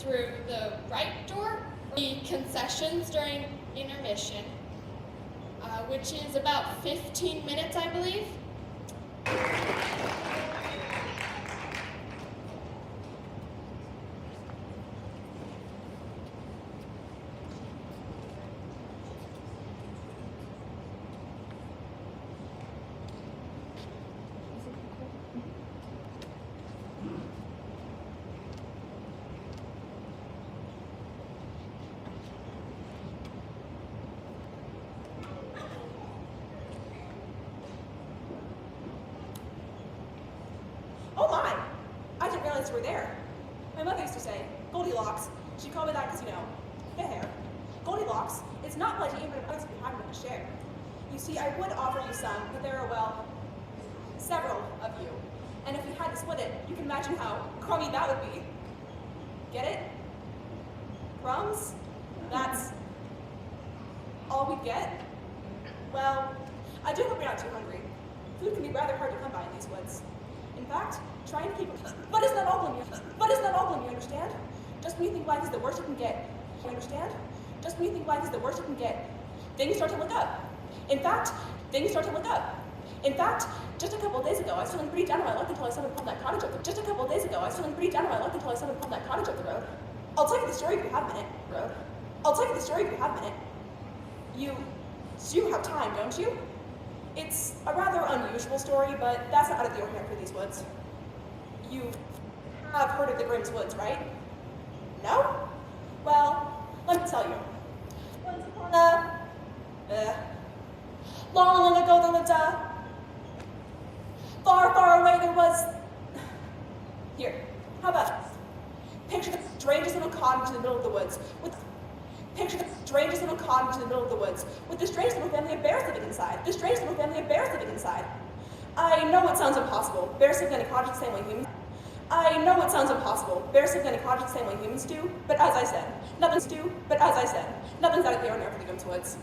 through the right door, the concessions during intermission, which is about 15 minutes, I believe. Oh my! I didn't realize you were there. My mother used to say, Goldilocks. She called me that because, the hair. Goldilocks, it's not like even if we had enough to share. You see, I would offer you some, but there are, well, several of you. And if we had to split it, you can imagine how crummy that would be. Get it? Crumbs? That's all we get? Well, I do hope you're not too hungry. Food can be rather hard to come by in these woods. In fact, trying to keep it, but isn't that all gloom, you understand? Just when you think life is the worst it can get, you understand? Just when you think life is the worst it can get, things start to look up. In fact, things start to look up. In fact, just a couple of days ago, I was feeling pretty down on my luck until I stumbled upon that cottage up the road. Just a couple of days ago, I was feeling pretty down on my luck until I stumbled upon that cottage up the road. I'll tell you the story if you have a minute, road. I'll tell you the story if you have a minute. You have time, don't you? It's a rather unusual story, but that's not out of the ordinary for these woods. You have heard of the Grimm's Woods, right? No? Well, let me tell you. Once upon long, long ago, there lived far, far away, there was... Here, how about this? Picture the strangest little cottage in the middle of the woods Picture the strangest little cottage in the middle of the woods with the strangest little family of bears living inside. I know it sounds impossible. Bears live in a cottage the same way humans. I know it sounds impossible. Bears live in a cottage the same way humans do. But as I said, nothing's out of the ordinary for the Grimm's Woods.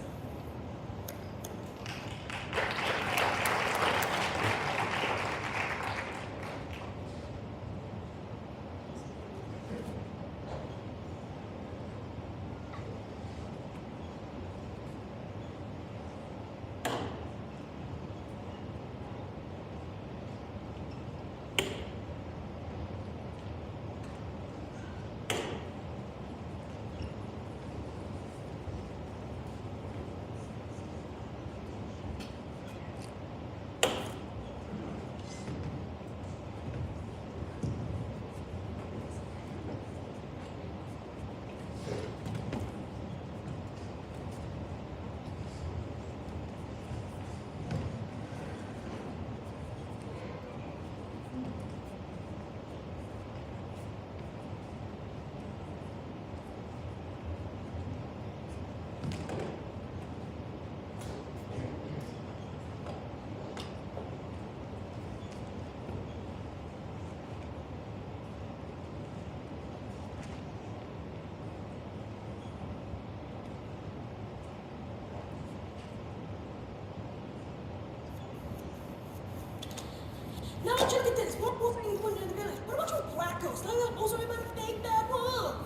Now check at this. What wolf are you putting in the village? What about your black ghost? I'm not also about a fake bad wolf.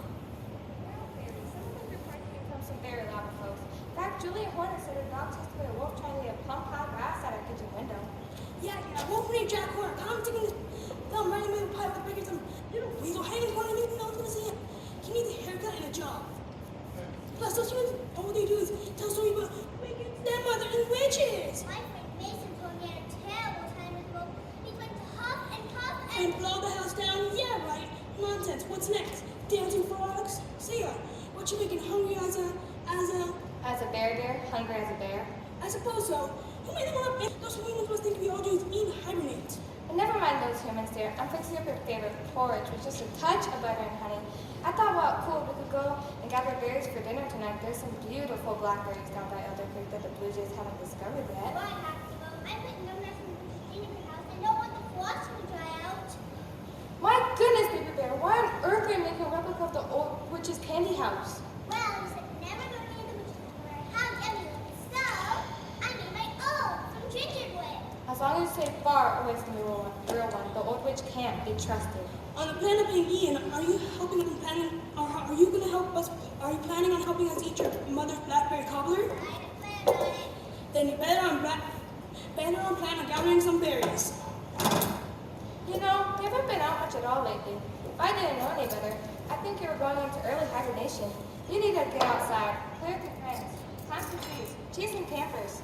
Some of them report came from some very loud folks. In fact, Julia Horner said her dog chased away a wolf trying to lay a plump hot grass at her kitchen window. Yeah, wolf named Jack Horner. I'm taking this. I'm running away with a pile of breakers. Some little weasel hanging one of me. No one's gonna see him. He needs a haircut and a job. Plus, those humans, all they do is tell stories about wicked stepmother and witches. My friend Mason told me I had a terrible time with Wolf. He's like to huff And blow the house down? Yeah, right. Nonsense. What's next? Dancing frogs? See ya. What you making hungry as a... As a bear dear, hungry as a bear. I suppose so. Who made them up? Those humans must think we all do is eat and hibernate. And never mind those humans, dear. I'm fixing up your favorite porridge with just a touch of butter and honey. I thought, well, cool, we could go and gather berries for dinner tonight. There's some beautiful blackberries down by Elder Creek that the Blue Jays haven't discovered yet. Well, I have to go. I put no mess in the Gingerbread house. I don't want the frost to dry out. My goodness, baby bear, why on earth are you making a replica of the old witch's candy house? Well, you said never go near the witch's where I have everyone. So, I made my own from gingerbread. As long as you stay far away from the real one. The old witch can't be trusted. On the planet being Ian, are you helping us planning, or are you going to help us, are you planning on helping us eat your mother's blackberry cobbler? I plan on it. Then you better on plan on gathering some berries. You know, you haven't been out much at all lately. If I didn't know any better, I think you were going into early hibernation. You need to get outside, play with your friends, climb some trees, chase some campers.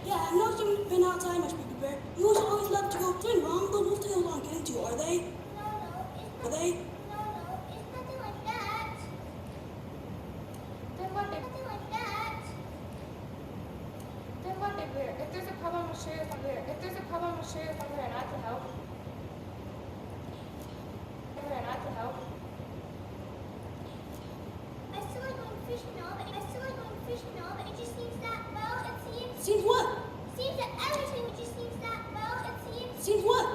Yeah, I've noticed you've been outside much, Baby Bear. You always love to go something wrong. The wolftails aren't getting to you, are they? No, it's Are not. they? No, it's nothing like that. Then what, Big Nothing like that. Then what, Big Bear? If there's a problem, I'm sure you'll come here. If there's a problem, I'm sure you'll come here and I can help. Come here and I can help. I still like going fishing and all, but it just seems that, well, it seems. Seems what? Seems that every time it just seems that, well, it seems. Seems what?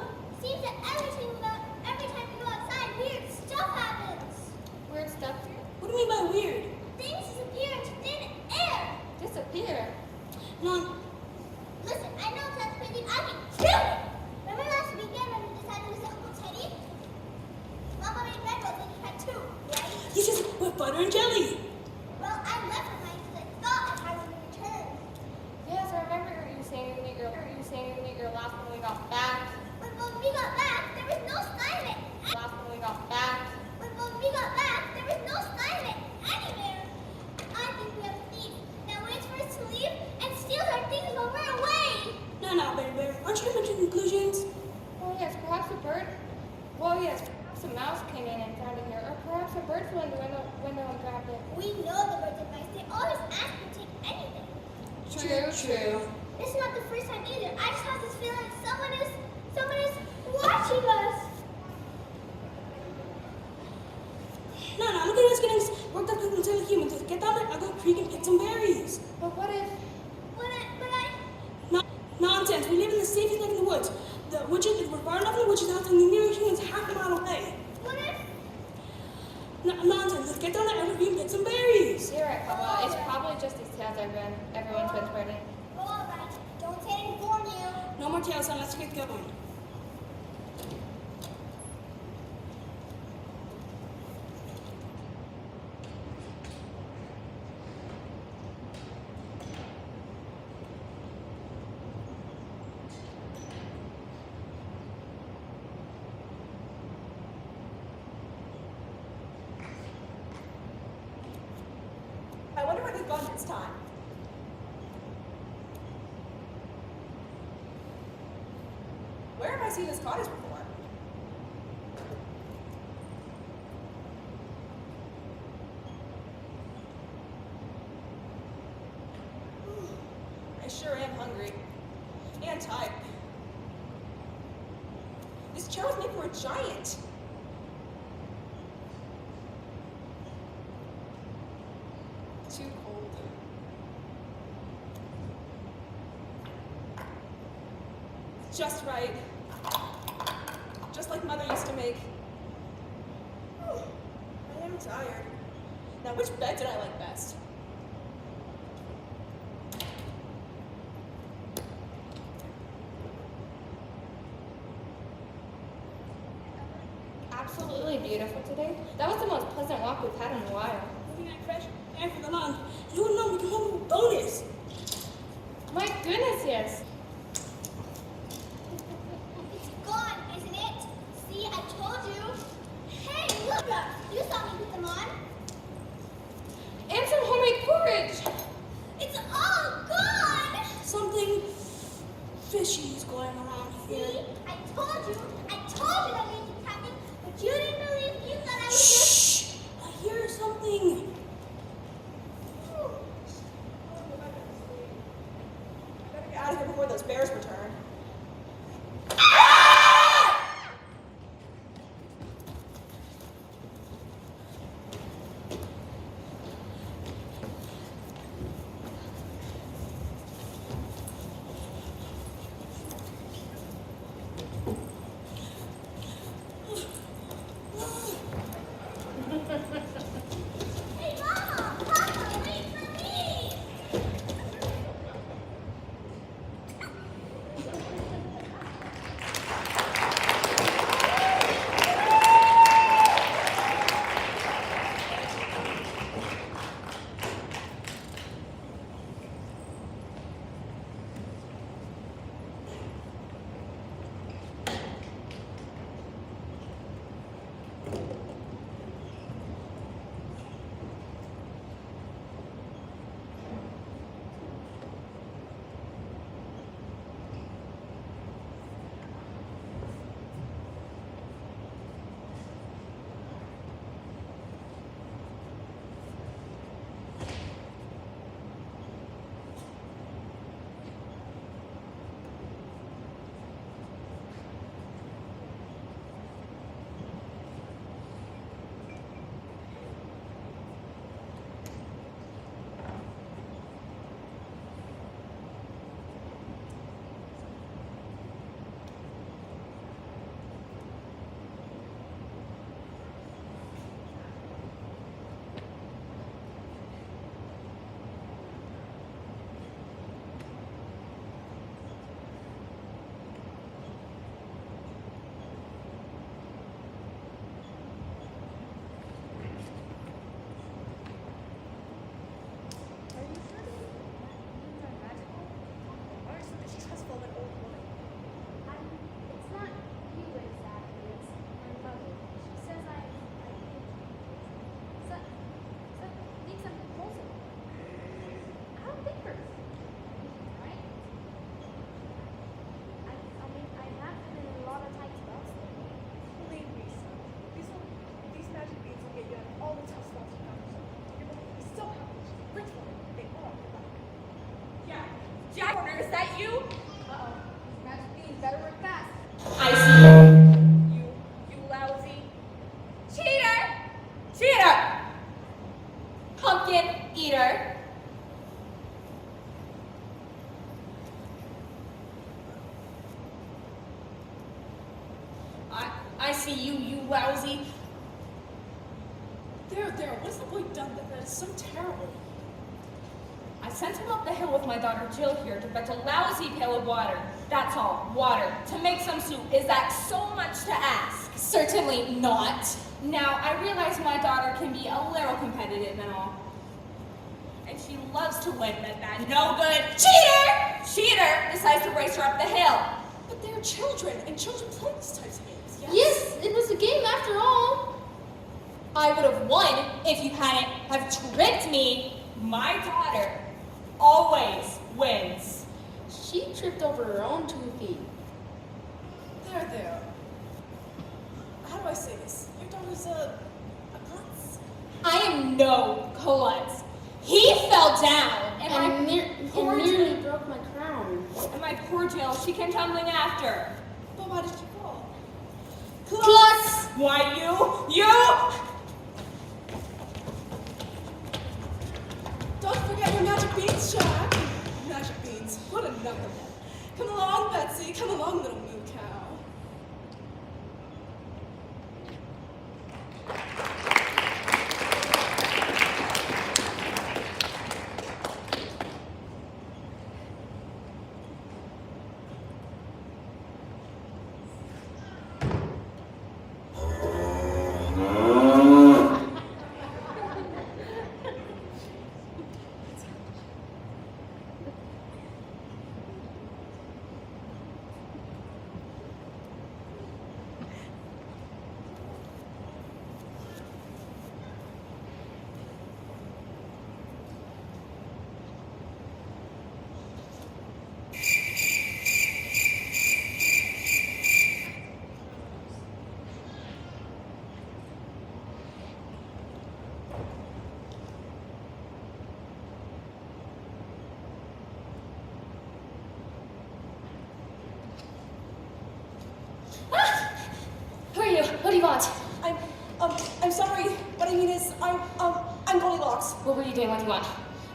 Seems that every time we go outside, weird stuff happens. Weird stuff here. What do you mean by weird? Things disappear into thin air. Disappear. None. Listen, I know it sounds crazy. I can kill it. Remember last weekend when we decided to visit Uncle Teddy? Mama made bread rolls and you had two, right? He says with butter and jelly. Well, I left with mine because I thought I had one to return. Yes, I remember you saying you'd eat your last when we got back. When we got back, there was no sign of it. Last when we got back. When we got back, there was no sign of it anywhere. I think we have a thief that waits for us to leave and steals our things while we're away. No, Baby Bear. Aren't you mentioning conclusions? Oh yes, perhaps a bird. Well, yes, perhaps a mouse came in and found it here, or perhaps a bird flew in the window and grabbed it. We know the birds are nice. They always ask to take anything. True. This is not the first time either. I just have this feeling that someone is watching us. No, look at us getting worked up until the humans. Just get down there, I'll go creek and pick some berries. But what if? No, nonsense. We live in the safest life in the woods. The witches, we're far enough in the witches' house, and the nearest human's half a mile away. What if? Nonsense. Let's get down there and we can pick some berries. You're right, Papa. It's probably just these tales everyone's been spreading. All right. Don't say I didn't warn you. No more tales, son. Let's get going. I wonder where they've gone this time. Where have I seen this cottage before? I sure am hungry. And tired. This chair was made for a giant. Too cold. Just right. Just like Mother used to make. Whew, I am tired. Now, which bed did I like best? Absolutely beautiful today. That was the most pleasant walk we've had in a while. Looking at fresh air for the lawn. You don't know, we can have a bonus. My goodness, yes. It's gone, isn't it? See, I told you. Hey, look! You saw me put them on. And some homemade porridge. It's all gone! Something fishy is going around See, here. I told you that we did something, but you didn't believe. You thought I was Shh! I hear something. Better get out of here before those bears return. I see you, you lousy. There, what's the boy done that is so terrible? I sent him up the hill with my daughter Jill here to fetch a lousy pail of water. That's all, water, to make some soup. Is that so much to ask? Certainly not. Now, I realize my daughter can be a little competitive and all. And she loves to win, but that no good cheater decides to race her up the hill. But they're children, and children play these types of games, yes? Yes, it was a game after all. I would have won if you hadn't have tricked me. My daughter always wins. She tripped over her own 2 feet. There. How do I say this? Your daughter's a klutz. I am no klutz. He fell down and nearly broke my crown. And my poor Jill, she came tumbling after. But why did she fall? Klutz! Why, you! Don't forget your magic beans, Jack. Magic beans, what a knucklehead. Come along, Betsy. Come along, little moo cow. Who are you? What do you want? I'm sorry. What I mean is, I'm Goldilocks. What were you doing? What do you want?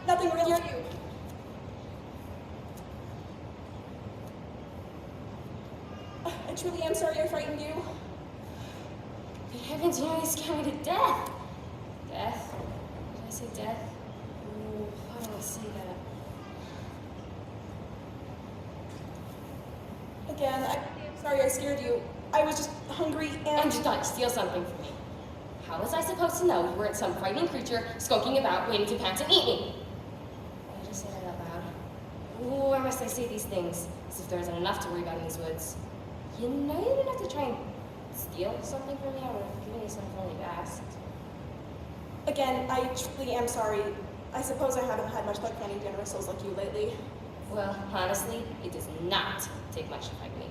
Nothing really. You. I truly am sorry I frightened you. Good heavens, you nearly scared me to death. Death? Did I say death? Ooh, why did I say that? Again, I'm sorry I scared you. I was just hungry And you thought you'd steal something from me. How was I supposed to know you weren't some frightening creature skulking about waiting to pounce and eat me? Why did I say that out loud? Ooh, why must I say these things? As if there isn't enough to worry about in these woods. You know you didn't have to try and steal something from me. I would have given you something really fast. Again, I truly am sorry. I suppose I haven't had much luck finding generous souls like you lately. Well, honestly, it does not take much to find me.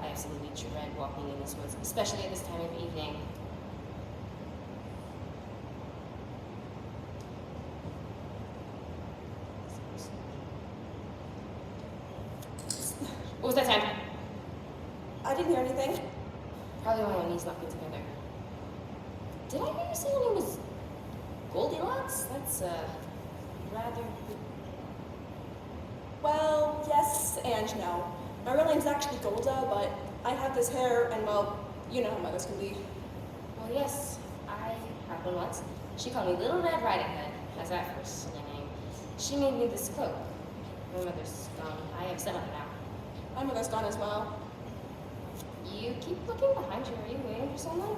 I absolutely dread walking in these woods, especially at this time of evening. What was that time? I didn't hear anything. Probably why my knees not good together. Did I hear you say your name was Goldilocks? That's, rather... Well, yes and no. My real name's actually Golda, but I have this hair, and well, you know how mothers can be. Well, yes, I had one once. She called me Little Red Riding Hood, as that first silly name. She made me this cloak. My mother's gone. I have some of it now. My mother's gone as well. You keep looking behind you. Are you waiting for someone?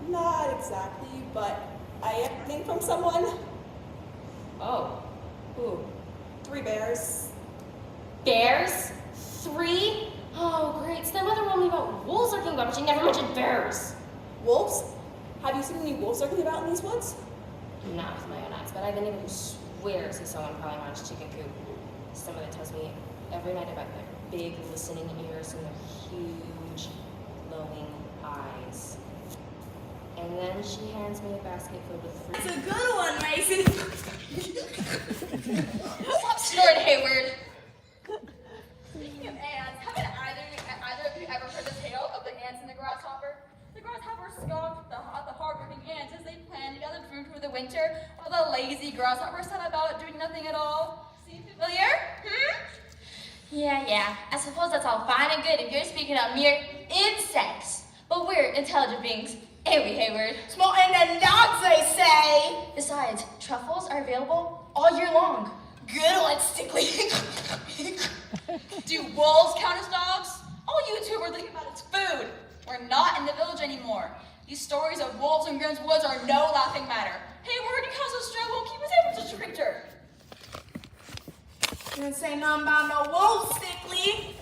Not exactly, but I am running from someone. Oh. Who? 3 bears. Bears? 3? Oh, great. So their mother warned me about wolves lurking about, but she never mentioned bears. Wolves? Have you seen any wolves lurking about in these woods? Not with my own eyes, but I have a neighbor who swears he saw one crawling around his chicken coop. Someone that tells me every night about their big listening ears and their huge glowing eyes. And then she hands me a basket filled with fruit. It's a good one, Mason. Stop snoring, Hayward! Speaking of ants, haven't either of you ever heard the tale of the ants and the grasshopper? The grasshopper skulked the hard-working ants as they planned to gather food for the winter, while the lazy grasshopper sat about doing nothing at all. Seem familiar? Yeah. I suppose that's all fine and good if you're speaking of mere insects. But But we're intelligent beings, ain't we, Hayward? Smarter than dogs, they say. Besides, truffles are available all year long. Good one, Stickly. Do wolves count as dogs? All you two are thinking about is food. We're not in the village anymore. These stories of wolves in Grimm's woods are no laughing matter. Hayward and Cousin Stroh won't keep his head from such a creature. You didn't say nothing about no wolves, Stickly.